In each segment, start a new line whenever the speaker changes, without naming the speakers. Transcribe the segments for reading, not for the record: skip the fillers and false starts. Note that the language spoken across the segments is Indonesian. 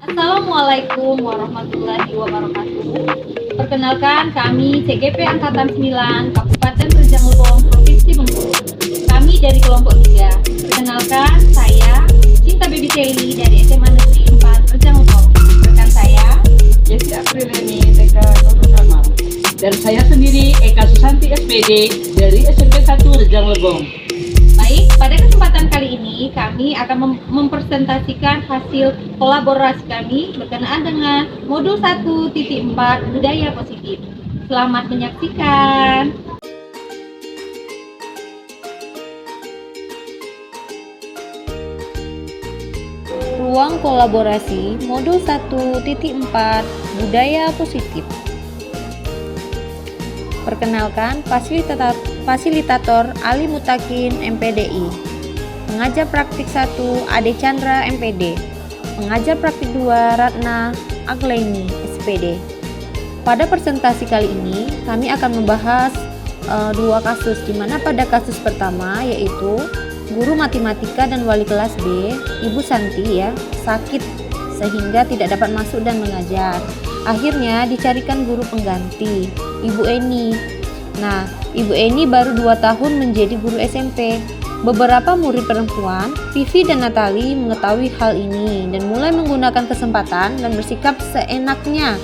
Assalamualaikum warahmatullahi wabarakatuh. Perkenalkan, kami CGP Angkatan 9 Kabupaten Rejang Lebong, Provinsi Bengkulu. Kami dari kelompok 3. Perkenalkan, saya Cinta Baby Sally dari SMA Negeri 4 Rejang Lebong. Rekan saya
Yesi Aprileni TK Nurul Kamal. Dan saya sendiri Eka Susanti SPD dari SMP 1 Rejang Lebong.
Baik, pada kesempatan kali ini kami akan mempresentasikan hasil kolaborasi kami berkenaan dengan modul 1.4 budaya positif. Selamat menyaksikan. Ruang kolaborasi modul 1.4 budaya positif. Perkenalkan, fasilitator Ali Mutakin MPDI. Pengajar praktik 1 Ade Chandra MPD. Pengajar praktik 2 Ratna Aglaini SPD. Pada presentasi kali ini kami akan membahas dua kasus, di mana pada kasus pertama yaitu guru matematika dan wali kelas B, Ibu Santi sakit sehingga tidak dapat masuk dan mengajar. Akhirnya dicarikan guru pengganti, Ibu Eni. Nah, Ibu Eni baru 2 tahun menjadi guru SMP. Beberapa murid perempuan, Vivi dan Natali, mengetahui hal ini dan mulai menggunakan kesempatan dan bersikap seenaknya,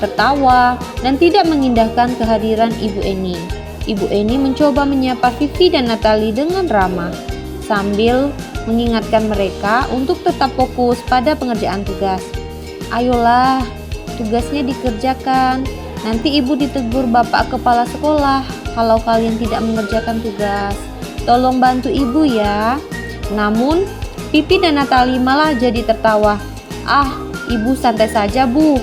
tertawa dan tidak mengindahkan kehadiran Ibu Eni. Ibu Eni mencoba menyapa Vivi dan Natali dengan ramah, sambil mengingatkan mereka untuk tetap fokus pada pengerjaan tugas. Ayolah, tugasnya dikerjakan. Nanti ibu ditegur bapak kepala sekolah kalau kalian tidak mengerjakan tugas. Tolong bantu ibu ya. Namun, Pipi dan Natali malah jadi tertawa. Ah, ibu santai saja bu.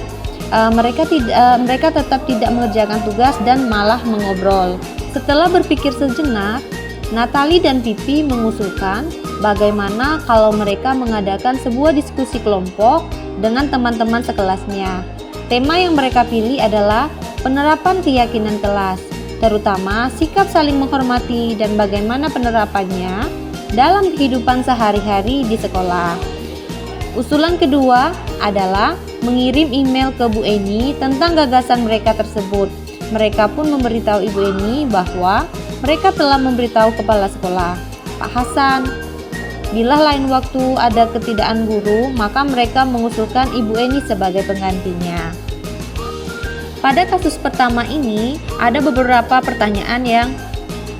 Mereka tetap tidak mengerjakan tugas dan malah mengobrol. Setelah berpikir sejenak, Natali dan Pipi mengusulkan bagaimana kalau mereka mengadakan sebuah diskusi kelompok dengan teman-teman sekelasnya. Tema yang mereka pilih adalah penerapan keyakinan kelas, terutama sikap saling menghormati dan bagaimana penerapannya dalam kehidupan sehari-hari di sekolah. Usulan kedua adalah mengirim email ke Bu Eni tentang gagasan mereka tersebut. Mereka pun memberitahu Ibu Eni bahwa mereka telah memberitahu kepala sekolah, Pak Hasan. Bila lain waktu ada ketidakan guru, maka mereka mengusulkan Ibu Eni sebagai penggantinya. Pada kasus pertama ini, ada beberapa pertanyaan. Yang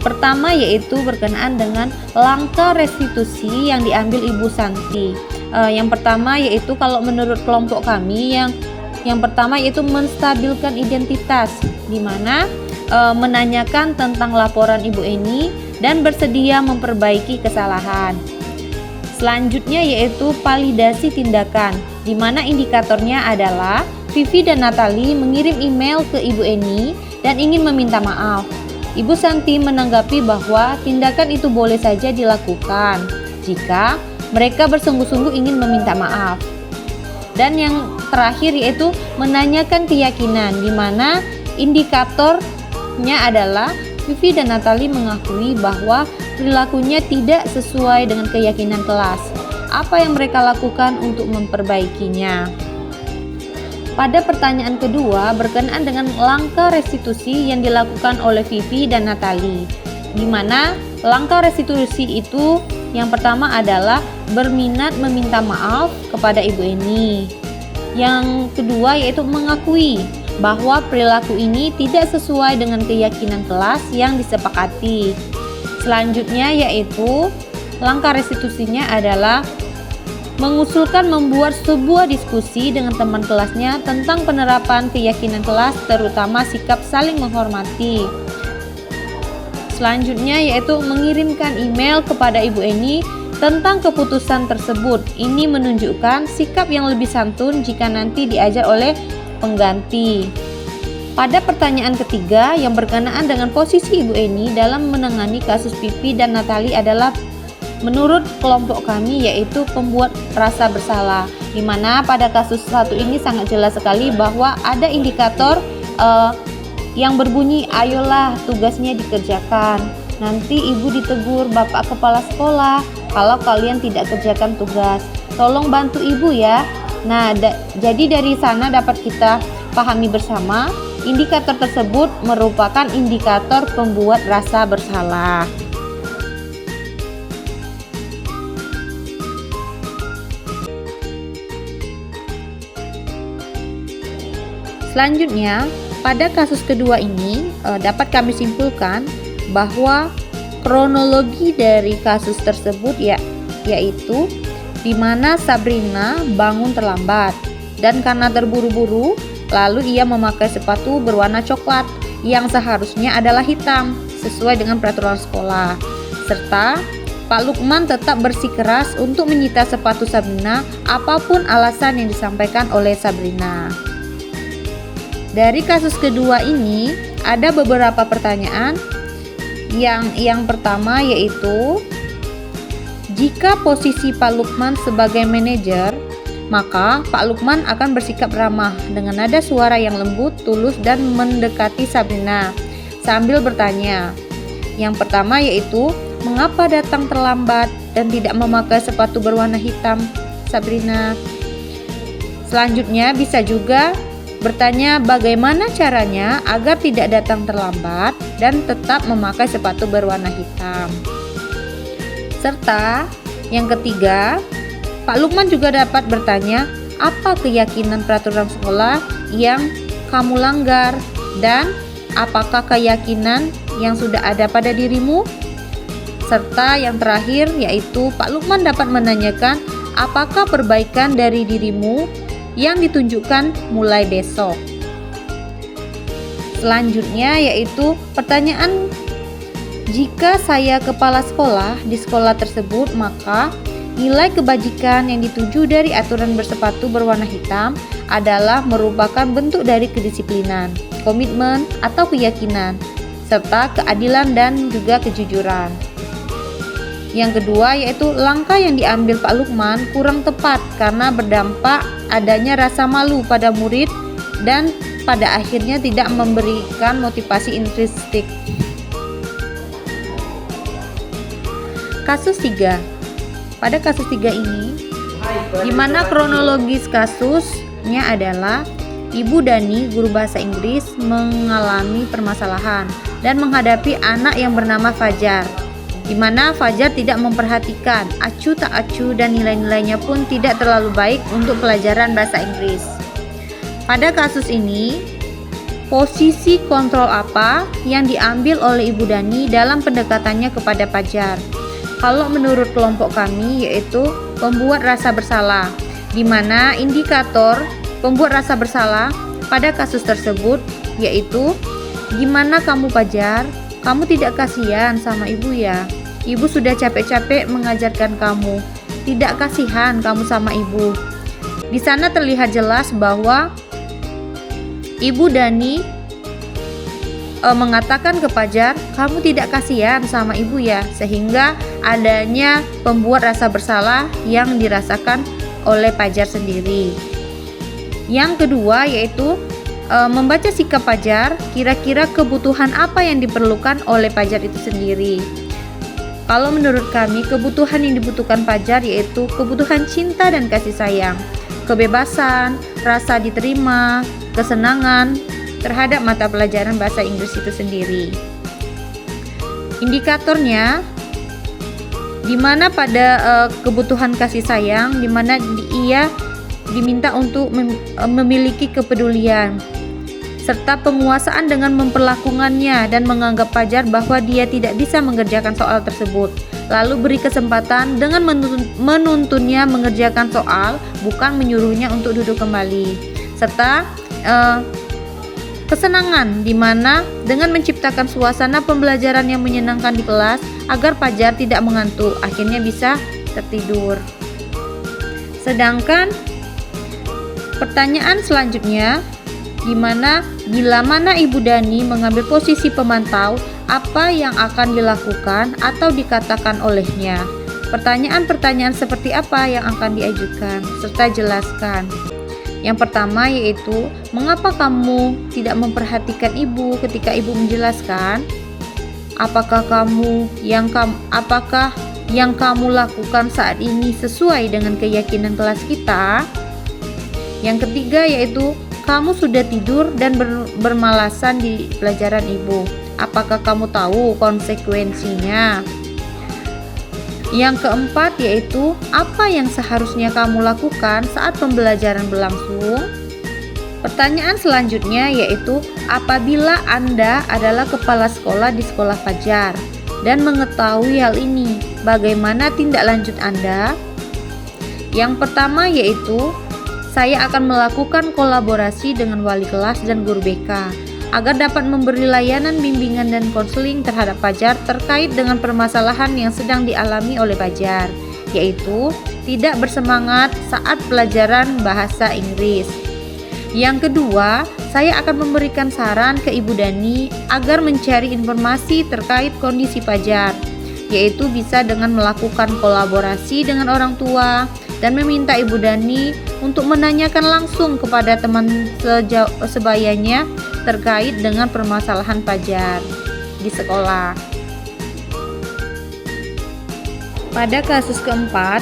pertama yaitu berkenaan dengan langkah restitusi yang diambil Ibu Santi. Yang pertama yaitu kalau menurut kelompok kami, yang pertama yaitu menstabilkan identitas, di mana menanyakan tentang laporan Ibu Eni dan bersedia memperbaiki kesalahan. Selanjutnya yaitu validasi tindakan, di mana indikatornya adalah Vivi dan Natali mengirim email ke Ibu Eni dan ingin meminta maaf. Ibu Santi menanggapi bahwa tindakan itu boleh saja dilakukan jika mereka bersungguh-sungguh ingin meminta maaf. Dan yang terakhir yaitu menanyakan keyakinan, di mana indikatornya adalah Vivi dan Natali mengakui bahwa perilakunya tidak sesuai dengan keyakinan kelas. Apa yang mereka lakukan untuk memperbaikinya? Pada pertanyaan kedua berkenaan dengan langkah restitusi yang dilakukan oleh Vivi dan Natali, di mana langkah restitusi itu yang pertama adalah berminat meminta maaf kepada Ibu Eni. Yang kedua yaitu mengakui bahwa perilaku ini tidak sesuai dengan keyakinan kelas yang disepakati. Selanjutnya yaitu langkah restitusinya adalah mengusulkan membuat sebuah diskusi dengan teman kelasnya tentang penerapan keyakinan kelas, terutama sikap saling menghormati. Selanjutnya yaitu mengirimkan email kepada Ibu Eni tentang keputusan tersebut. Ini menunjukkan sikap yang lebih santun jika nanti diajar oleh pengganti. Pada pertanyaan ketiga yang berkenaan dengan posisi Ibu Eni dalam menangani kasus Pipi dan Natali adalah menurut kelompok kami yaitu pembuat rasa bersalah, di mana pada kasus satu ini sangat jelas sekali bahwa ada indikator yang berbunyi ayolah tugasnya dikerjakan, nanti ibu ditegur bapak kepala sekolah kalau kalian tidak kerjakan tugas, tolong bantu ibu ya. Nah, jadi dari sana dapat kita pahami bersama, indikator tersebut merupakan indikator pembuat rasa bersalah. Selanjutnya, pada kasus kedua ini dapat kami simpulkan bahwa kronologi dari kasus tersebut yaitu di mana Sabrina bangun terlambat dan karena terburu-buru lalu ia memakai sepatu berwarna coklat yang seharusnya adalah hitam sesuai dengan peraturan sekolah, serta Pak Lukman tetap bersikeras untuk menyita sepatu Sabrina apapun alasan yang disampaikan oleh Sabrina. Dari kasus kedua ini ada beberapa pertanyaan. Yang pertama yaitu, jika posisi Pak Lukman sebagai manajer, maka Pak Lukman akan bersikap ramah dengan nada suara yang lembut, tulus, dan mendekati Sabrina sambil bertanya. Yang pertama yaitu, mengapa datang terlambat dan tidak memakai sepatu berwarna hitam, Sabrina? Selanjutnya bisa juga bertanya bagaimana caranya agar tidak datang terlambat dan tetap memakai sepatu berwarna hitam. Serta yang ketiga, Pak Lukman juga dapat bertanya apa keyakinan peraturan sekolah yang kamu langgar dan apakah keyakinan yang sudah ada pada dirimu. Serta yang terakhir yaitu Pak Lukman dapat menanyakan apakah perbaikan dari dirimu yang ditunjukkan mulai besok. Selanjutnya yaitu pertanyaan, jika saya kepala sekolah di sekolah tersebut, maka nilai kebajikan yang dituju dari aturan bersepatu berwarna hitam adalah merupakan bentuk dari kedisiplinan, komitmen atau keyakinan, serta keadilan dan juga kejujuran. Yang kedua yaitu langkah yang diambil Pak Lukman kurang tepat karena berdampak adanya rasa malu pada murid dan pada akhirnya tidak memberikan motivasi intrinsik. Kasus 3. Pada kasus 3 ini, di mana kronologis kasusnya adalah Ibu Dani, guru bahasa Inggris, mengalami permasalahan dan menghadapi anak yang bernama Fajar, di mana Fajar tidak memperhatikan, acuh tak acuh, dan nilai-nilainya pun tidak terlalu baik untuk pelajaran bahasa Inggris. Pada kasus ini, posisi kontrol apa yang diambil oleh Ibu Dani dalam pendekatannya kepada Fajar? Kalau menurut kelompok kami yaitu pembuat rasa bersalah, di mana indikator pembuat rasa bersalah pada kasus tersebut yaitu, gimana kamu Fajar? Kamu tidak kasihan sama ibu ya? Ibu sudah capek-capek mengajarkan kamu. Tidak kasihan kamu sama ibu. Di sana terlihat jelas bahwa Ibu Dani mengatakan ke Fajar, kamu tidak kasihan sama ibu ya, sehingga adanya pembuat rasa bersalah yang dirasakan oleh Fajar sendiri. Yang kedua yaitu membaca sikap Fajar, kira-kira kebutuhan apa yang diperlukan oleh Fajar itu sendiri. Kalau menurut kami, kebutuhan yang dibutuhkan Fajar yaitu kebutuhan cinta dan kasih sayang, kebebasan, rasa diterima, kesenangan terhadap mata pelajaran bahasa Inggris itu sendiri. Indikatornya di mana pada kebutuhan kasih sayang, di mana ia diminta untuk memiliki kepedulian serta penguasaan dengan memperlakukannya dan menganggap Fajar bahwa dia tidak bisa mengerjakan soal tersebut, lalu beri kesempatan dengan menuntunnya mengerjakan soal, bukan menyuruhnya untuk duduk kembali. Serta kesenangan, di mana dengan menciptakan suasana pembelajaran yang menyenangkan di kelas agar Fajar tidak mengantuk, akhirnya bisa tertidur. Sedangkan pertanyaan selanjutnya, di mana bila mana Ibu Dani mengambil posisi pemantau, apa yang akan dilakukan atau dikatakan olehnya? Pertanyaan-pertanyaan seperti apa yang akan diajukan serta jelaskan. Yang pertama yaitu, mengapa kamu tidak memperhatikan ibu ketika ibu menjelaskan? Apakah yang kamu lakukan saat ini sesuai dengan keyakinan kelas kita? Yang ketiga yaitu kamu sudah tidur dan bermalasan di pelajaran ibu. Apakah kamu tahu konsekuensinya? Yang keempat yaitu apa yang seharusnya kamu lakukan saat pembelajaran berlangsung? Pertanyaan selanjutnya yaitu apabila Anda adalah kepala sekolah di sekolah Fajar dan mengetahui hal ini, bagaimana tindak lanjut Anda? Yang pertama yaitu saya akan melakukan kolaborasi dengan wali kelas dan guru BK agar dapat memberi layanan bimbingan dan konseling terhadap Fajar terkait dengan permasalahan yang sedang dialami oleh Fajar, yaitu tidak bersemangat saat pelajaran bahasa Inggris. Yang kedua, saya akan memberikan saran ke Ibu Dani agar mencari informasi terkait kondisi Fajar, yaitu bisa dengan melakukan kolaborasi dengan orang tua dan meminta Ibu Dani untuk menanyakan langsung kepada teman sebayanya terkait dengan permasalahan Fajar di sekolah. Pada kasus keempat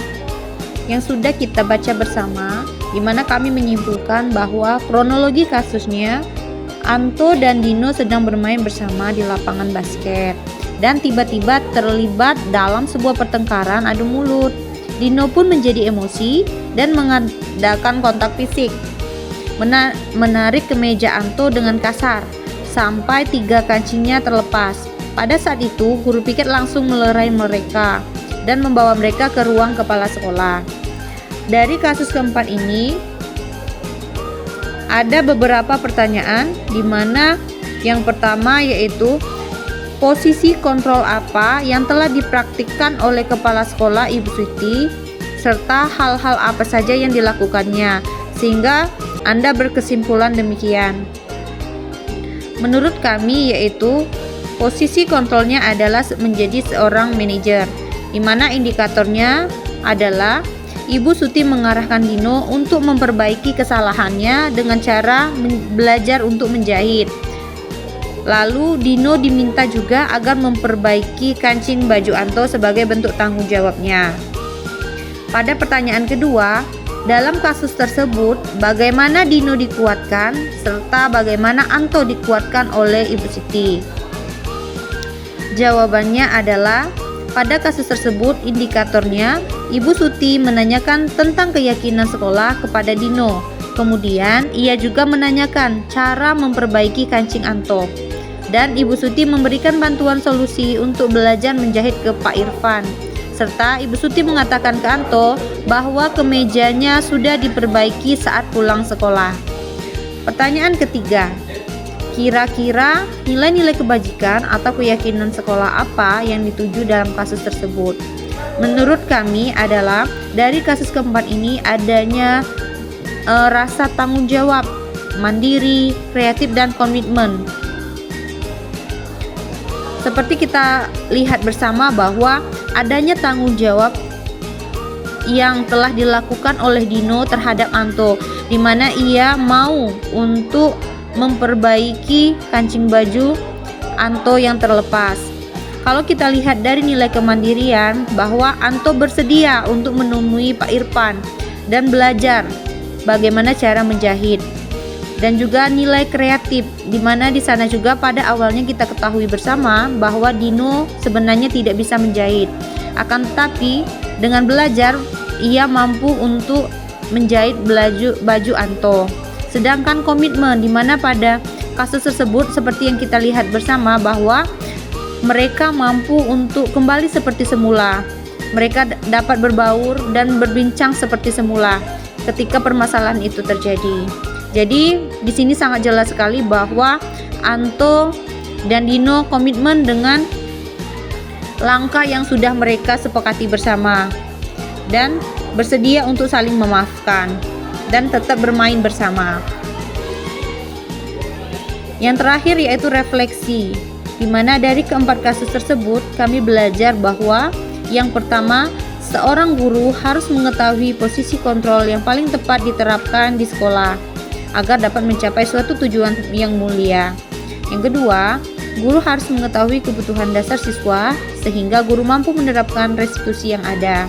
yang sudah kita baca bersama, di mana kami menyimpulkan bahwa kronologi kasusnya Anto dan Dino sedang bermain bersama di lapangan basket dan tiba-tiba terlibat dalam sebuah pertengkaran adu mulut. Dino pun menjadi emosi dan mengadakan kontak fisik, menarik kemeja Anto dengan kasar sampai 3 kancingnya terlepas. Pada saat itu guru piket langsung melerai mereka dan membawa mereka ke ruang kepala sekolah. Dari kasus keempat ini ada beberapa pertanyaan, di mana yang pertama yaitu posisi kontrol apa yang telah dipraktikkan oleh kepala sekolah Ibu Siti, serta hal-hal apa saja yang dilakukannya sehingga Anda berkesimpulan demikian. Menurut kami yaitu posisi kontrolnya adalah menjadi seorang manajer, di mana indikatornya adalah Ibu Suti mengarahkan Dino untuk memperbaiki kesalahannya dengan cara belajar untuk menjahit. Lalu Dino diminta juga agar memperbaiki kancing baju Anto sebagai bentuk tanggung jawabnya. Pada pertanyaan kedua, dalam kasus tersebut bagaimana Dino dikuatkan serta bagaimana Anto dikuatkan oleh Ibu Siti? Jawabannya adalah pada kasus tersebut indikatornya Ibu Suti menanyakan tentang keyakinan sekolah kepada Dino. Kemudian ia juga menanyakan cara memperbaiki kancing Anto. Dan Ibu Suti memberikan bantuan solusi untuk belajar menjahit ke Pak Irfan. Serta Ibu Suti mengatakan ke Anto bahwa kemejanya sudah diperbaiki saat pulang sekolah. Pertanyaan ketiga, kira-kira nilai-nilai kebajikan atau keyakinan sekolah apa yang dituju dalam kasus tersebut? Menurut kami adalah dari kasus keempat ini adanya rasa tanggung jawab, mandiri, kreatif, dan komitmen. Seperti kita lihat bersama bahwa adanya tanggung jawab yang telah dilakukan oleh Dino terhadap Anto, di mana ia mau untuk memperbaiki kancing baju Anto yang terlepas. Kalau kita lihat dari nilai kemandirian, bahwa Anto bersedia untuk menemui Pak Irfan dan belajar bagaimana cara menjahit. Dan juga nilai kreatif, di mana di sana juga pada awalnya kita ketahui bersama bahwa Dino sebenarnya tidak bisa menjahit. Akan tetapi dengan belajar ia mampu untuk menjahit baju Anto. Sedangkan komitmen, di mana pada kasus tersebut seperti yang kita lihat bersama bahwa mereka mampu untuk kembali seperti semula. Mereka dapat berbaur dan berbincang seperti semula ketika permasalahan itu terjadi. Jadi di sini sangat jelas sekali bahwa Anto dan Dino komitmen dengan langkah yang sudah mereka sepakati bersama dan bersedia untuk saling memaafkan dan tetap bermain bersama. Yang terakhir yaitu refleksi, di mana dari keempat kasus tersebut kami belajar bahwa yang pertama, seorang guru harus mengetahui posisi kontrol yang paling tepat diterapkan di sekolah agar dapat mencapai suatu tujuan yang mulia. Yang kedua, guru harus mengetahui kebutuhan dasar siswa sehingga guru mampu menerapkan restitusi yang ada.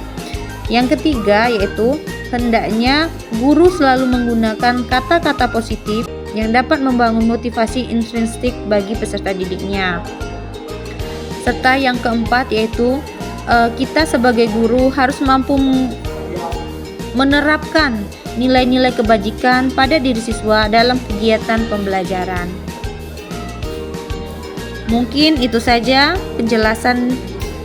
Yang ketiga yaitu Hendaknya guru selalu menggunakan kata-kata positif yang dapat membangun motivasi intrinsik bagi peserta didiknya. Serta yang keempat yaitu kita sebagai guru harus mampu menerapkan nilai-nilai kebajikan pada diri siswa dalam kegiatan pembelajaran. Mungkin itu saja penjelasan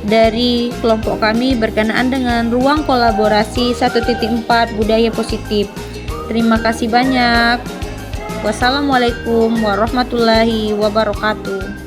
dari kelompok kami berkenaan dengan ruang kolaborasi 1.4 budaya positif. Terima kasih banyak. Wassalamualaikum warahmatullahi wabarakatuh.